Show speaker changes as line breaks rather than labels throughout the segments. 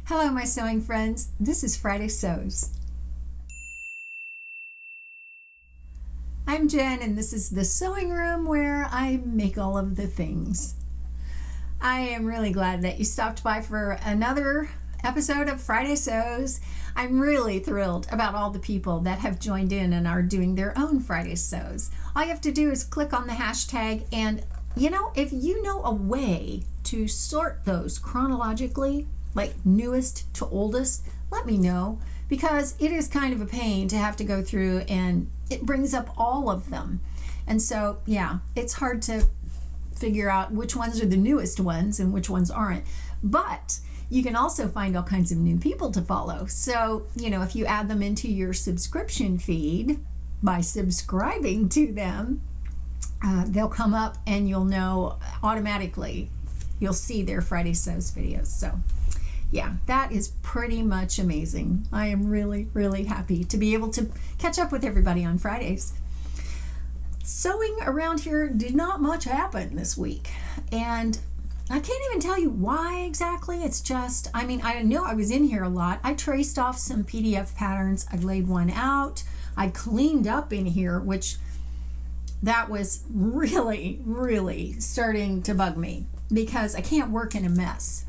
Hello, my sewing friends. This is Friday Sews. I'm Jen, and this is the sewing room where I make all of the things. I am really glad that you stopped by for another episode of Friday Sews. I'm really thrilled about all the people that have joined in and are doing their own Friday Sews. All you have to do is click on the hashtag, and if you know a way to sort those chronologically, like newest to oldest, let me know, because it is kind of a pain to have to go through and it brings up all of them. And so, it's hard to figure out which ones are the newest ones and which ones aren't. But you can also find all kinds of new people to follow. So, if you add them into your subscription feed by subscribing to them, they'll come up and you'll know automatically. You'll see their Friday Sews videos. So, that is pretty much amazing. I am really, really happy to be able to catch up with everybody on Fridays. Sewing around here did not much happen this week. And I can't even tell you why exactly. It's just, I know I was in here a lot. I traced off some PDF patterns. I laid one out. I cleaned up in here, which that was really, really starting to bug me because I can't work in a mess.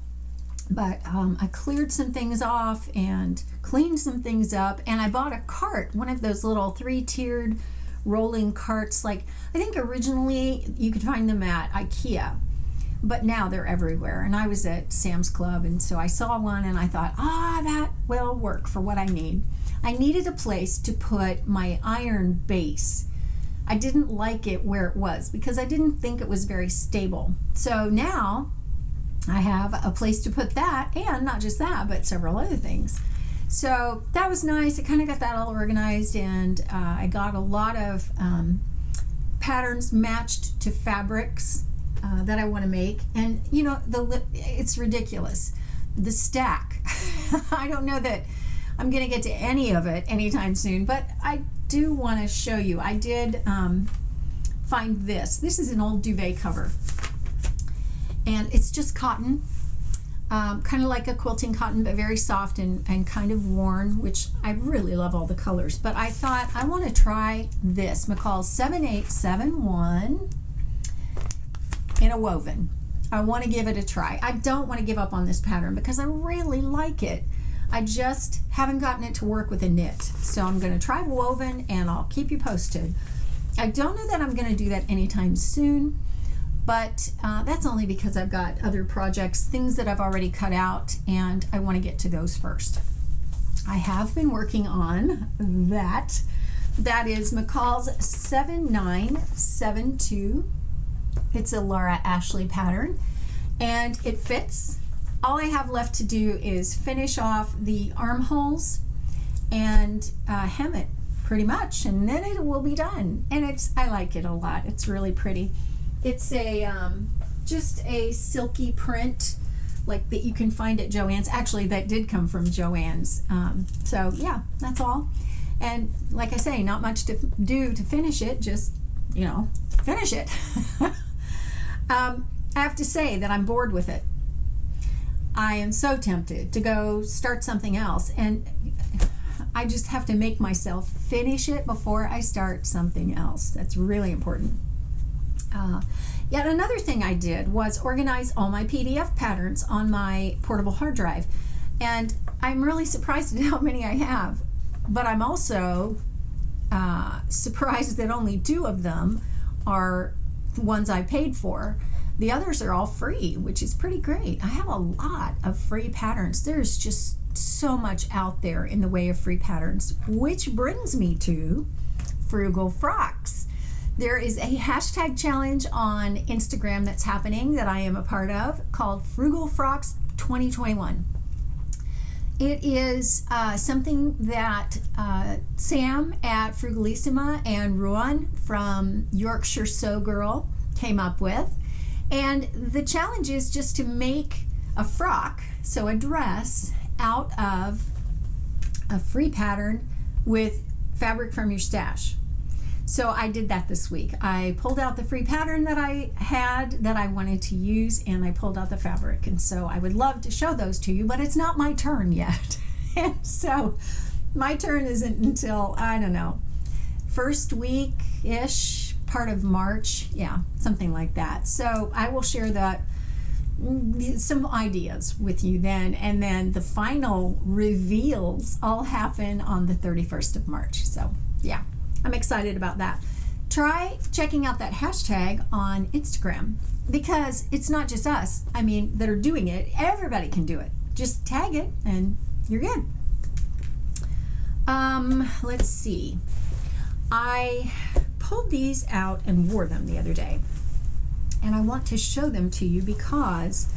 But I cleared some things off and cleaned some things up, and I bought a cart, one of those little 3-tiered rolling carts. Like, I think originally you could find them at IKEA, but now they're everywhere. And I was at Sam's Club, and so I saw one and I thought, that will work for what I need. I needed a place to put my iron base. I didn't like it where it was because I didn't think it was very stable. So now I have a place to put that, and not just that, but several other things. So that was nice. I kind of got that all organized, and I got a lot of patterns matched to fabrics that I want to make. And it's ridiculous. The stack. I don't know that I'm going to get to any of it anytime soon, but I do want to show you. I did find this. This is an old duvet cover. And it's just cotton, kind of like a quilting cotton, but very soft and kind of worn, which I really love all the colors. But I thought I want to try this, McCalls 7871 in a woven. I want to give it a try. I don't want to give up on this pattern because I really like it. I just haven't gotten it to work with a knit. So I'm going to try woven, and I'll keep you posted. I don't know that I'm going to do that anytime soon. But that's only because I've got other projects, things that I've already cut out, and I want to get to those first. I have been working on that. That is McCalls 7972. It's a Laura Ashley pattern, and it fits. All I have left to do is finish off the armholes and hem it pretty much, and then it will be done. And I like it a lot. It's really pretty. It's just a silky print like that you can find at Joann's. Actually, that did come from Joann's. So that's all. And like I say, not much to do to finish it. Just finish it. I have to say that I'm bored with it. I am so tempted to go start something else, and I just have to make myself finish it before I start something else. That's really important. Yet another thing I did was organize all my PDF patterns on my portable hard drive, and I'm really surprised at how many I have, but I'm also surprised that only 2 of them are ones I paid for. The others are all free, which is pretty great. I have a lot of free patterns. There's just so much out there in the way of free patterns, which brings me to Frugal Frocks. There is a hashtag challenge on Instagram that's happening that I am a part of called Frugal Frocks 2021. It is something that Sam at Frugalissima and Ruan from Yorkshire Sew Girl came up with. And the challenge is just to make a frock, so a dress, out of a free pattern with fabric from your stash. So I did that this week. I pulled out the free pattern that I had that I wanted to use, and I pulled out the fabric. And so I would love to show those to you, but it's not my turn yet. And so my turn isn't until, I don't know, first week-ish, part of March. Yeah, something like that. So I will share that, some ideas with you then, and then the final reveals all happen on the 31st of March. So yeah, I'm excited about that. Try checking out that hashtag on Instagram, because it's not just us, that are doing it. Everybody can do it. Just tag it and you're good. Let's see. I pulled these out and wore them the other day. And I want to show them to you because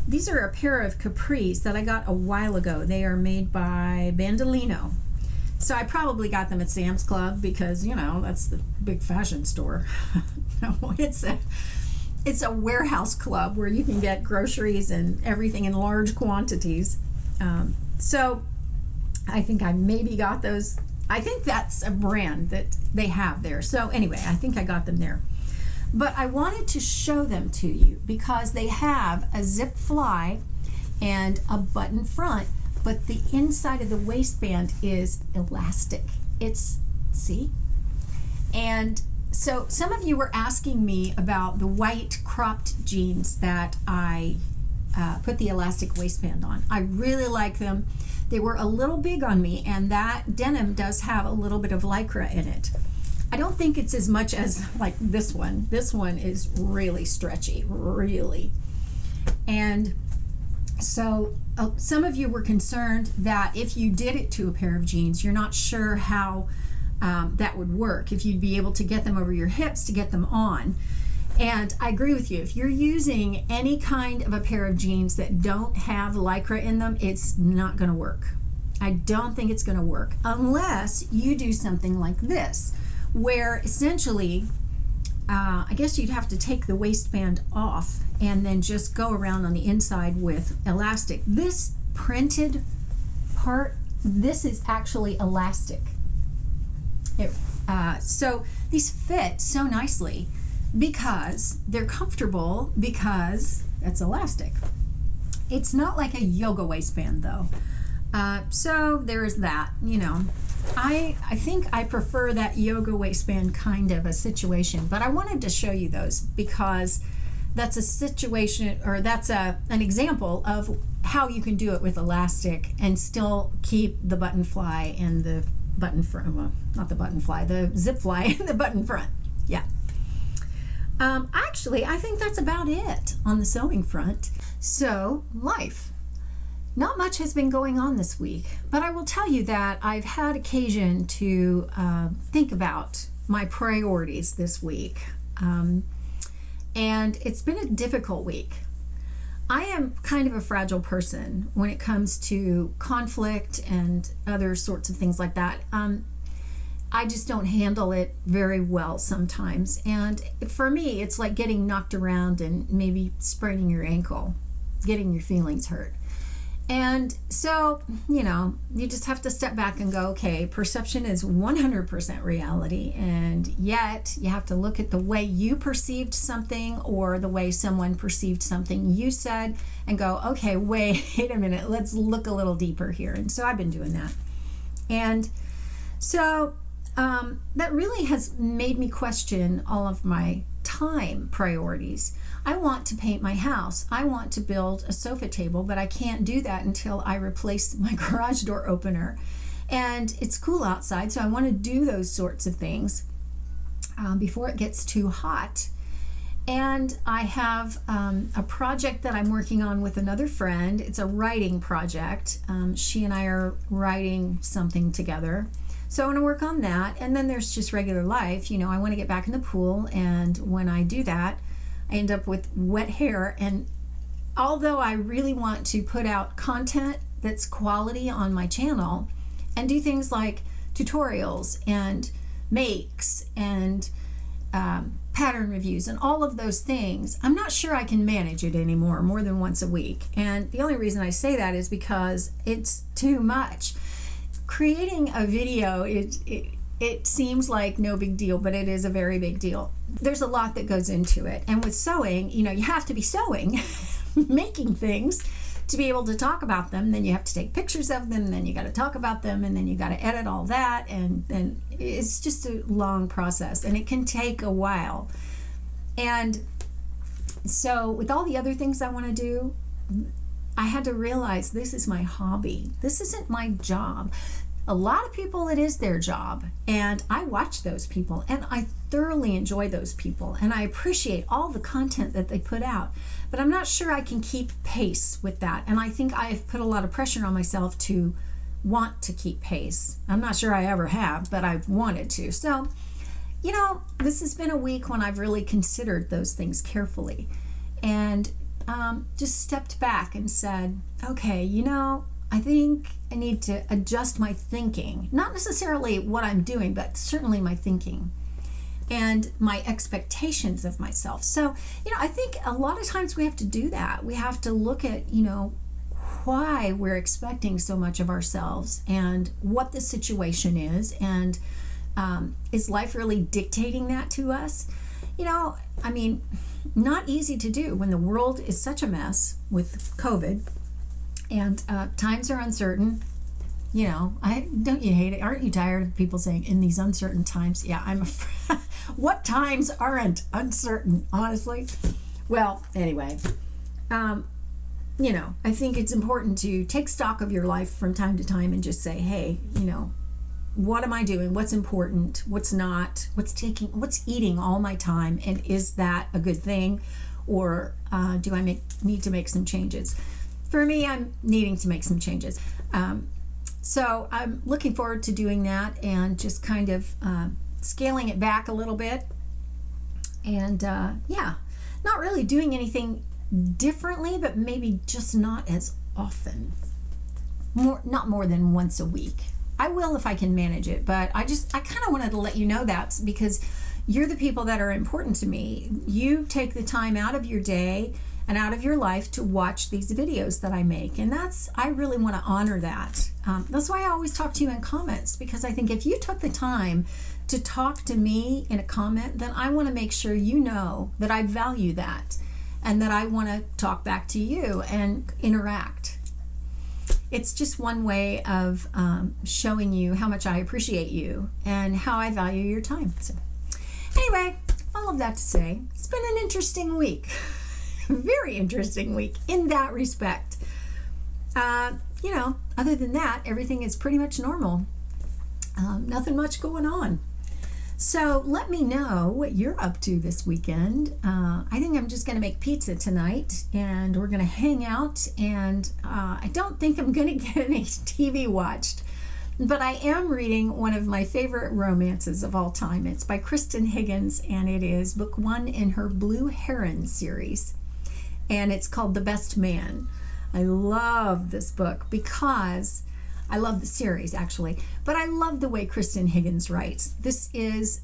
these are a pair of capris that I got a while ago. They are made by Bandolino. So I probably got them at Sam's Club because, that's the big fashion store. No, it's a warehouse club where you can get groceries and everything in large quantities. So I think I maybe got those. I think that's a brand that they have there. So anyway, I think I got them there. But I wanted to show them to you because they have a zip fly and a button front, but the inside of the waistband is elastic. See? And so some of you were asking me about the white cropped jeans that I put the elastic waistband on. I really like them. They were a little big on me, and that denim does have a little bit of Lycra in it. I don't think it's as much as like this one. This one is really stretchy, really. And so some of you were concerned that if you did it to a pair of jeans, you're not sure how that would work, if you'd be able to get them over your hips to get them on. And I agree with you. If you're using any kind of a pair of jeans that don't have Lycra in them, it's not going to work. I don't think it's going to work unless you do something like this, where essentially, I guess you'd have to take the waistband off and then just go around on the inside with elastic. This printed part, this is actually elastic. So these fit so nicely because they're comfortable, because it's elastic. It's not like a yoga waistband though. So there's that, I think I prefer that yoga waistband kind of a situation, but I wanted to show you those because that's a situation, or that's an example of how you can do it with elastic and still keep the button fly and the button front, well, not the button fly, the zip fly and the button front. Yeah. Actually, I think that's about it on the sewing front. So, life. Not much has been going on this week, but I will tell you that I've had occasion to think about my priorities this week. And it's been a difficult week. I am kind of a fragile person when it comes to conflict and other sorts of things like that. I just don't handle it very well sometimes. And for me, it's like getting knocked around and maybe spraining your ankle, getting your feelings hurt. And so, you just have to step back and go, okay, perception is 100% reality. And yet you have to look at the way you perceived something or the way someone perceived something you said and go, okay, wait a minute, let's look a little deeper here. And so I've been doing that. And so that really has made me question all of my time priorities. I want to paint my house. I want to build a sofa table, but I can't do that until I replace my garage door opener. And it's cool outside, so I want to do those sorts of things before it gets too hot. And I have a project that I'm working on with another friend. It's a writing project. She and I are writing something together. So I want to work on that. And then there's just regular life. I want to get back in the pool. And when I do that, I end up with wet hair. And although I really want to put out content that's quality on my channel and do things like tutorials and makes and pattern reviews and all of those things, I'm not sure I can manage it anymore more than once a week. And the only reason I say that is because it's too much. Creating a video, it seems like no big deal, but it is a very big deal. There's a lot that goes into it. And with sewing, you have to be sewing, making things to be able to talk about them. Then you have to take pictures of them, then you got to talk about them, and then you got to edit all that. And then it's just a long process, and it can take a while. And so with all the other things I want to do, I had to realize this is my hobby. This isn't my job. A lot of people, it is their job, and I watch those people, and I thoroughly enjoy those people, and I appreciate all the content that they put out, but I'm not sure I can keep pace with that, and I think I've put a lot of pressure on myself to want to keep pace. I'm not sure I ever have, but I've wanted to. So, this has been a week when I've really considered those things carefully, and just stepped back and said, okay, I think I need to adjust my thinking, not necessarily what I'm doing, but certainly my thinking and my expectations of myself. So, I think a lot of times we have to do that. We have to look at, why we're expecting so much of ourselves and what the situation is, and is life really dictating that to us? Not easy to do when the world is such a mess with COVID. And times are uncertain. Don't you hate it? Aren't you tired of people saying in these uncertain times? Yeah, I'm afraid. What times aren't uncertain, honestly? Well, anyway, I think it's important to take stock of your life from time to time and just say, hey, what am I doing? What's important? What's not? What's eating all my time? And is that a good thing? Or do I need to make some changes? For me, I'm needing to make some changes. So I'm looking forward to doing that and just kind of scaling it back a little bit. And not really doing anything differently, but maybe just not as often. Not more than once a week. I will if I can manage it, but I kind of wanted to let you know that because you're the people that are important to me. You take the time out of your day and out of your life to watch these videos that I make. And I really want to honor that. That's why I always talk to you in comments, because I think if you took the time to talk to me in a comment, then I want to make sure you know that I value that and that I want to talk back to you and interact. It's just one way of showing you how much I appreciate you and how I value your time. So anyway, all of that to say, it's been an interesting week. Very interesting week in that respect. Other than that, everything is pretty much normal. Nothing much going on. So let me know what you're up to this weekend. I think I'm just going to make pizza tonight, and we're going to hang out, and I don't think I'm going to get any TV watched, but I am reading one of my favorite romances of all time. It's by Kristen Higgins, and it is book 1 in her Blue Heron series. And it's called The Best Man. I love this book because I love the series, actually, but I love the way Kristen Higgins writes. This is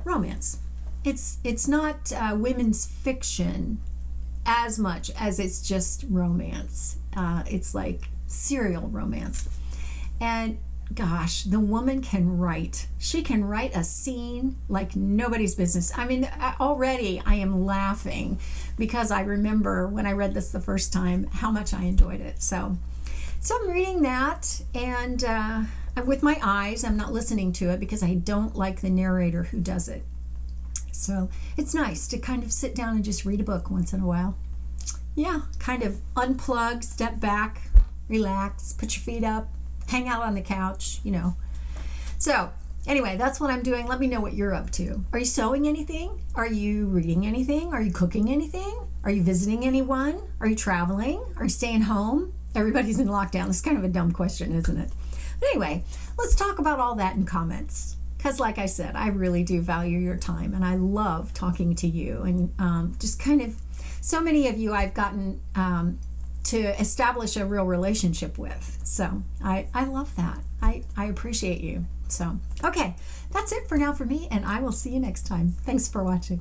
romance. It's not women's fiction as much as it's just romance. It's like serial romance. And gosh, the woman can write. She can write a scene like nobody's business. Already I am laughing because I remember when I read this the first time how much I enjoyed it. So I'm reading that, and with my eyes. I'm not listening to it because I don't like the narrator who does it. So it's nice to kind of sit down and just read a book once in a while. Yeah, kind of unplug, step back, relax, put your feet up, hang out on the couch, So anyway, that's what I'm doing. Let me know what you're up to. Are you sewing anything? Are you reading anything? Are you cooking anything? Are you visiting anyone? Are you traveling? Are you staying home? Everybody's in lockdown. It's kind of a dumb question, isn't it? But anyway, let's talk about all that in comments. Because like I said, I really do value your time, and I love talking to you. And just kind of, so many of you I've gotten to establish a real relationship with. So I love that. I appreciate you. So, okay, that's it for now for me, and I will see you next time. Thanks for watching.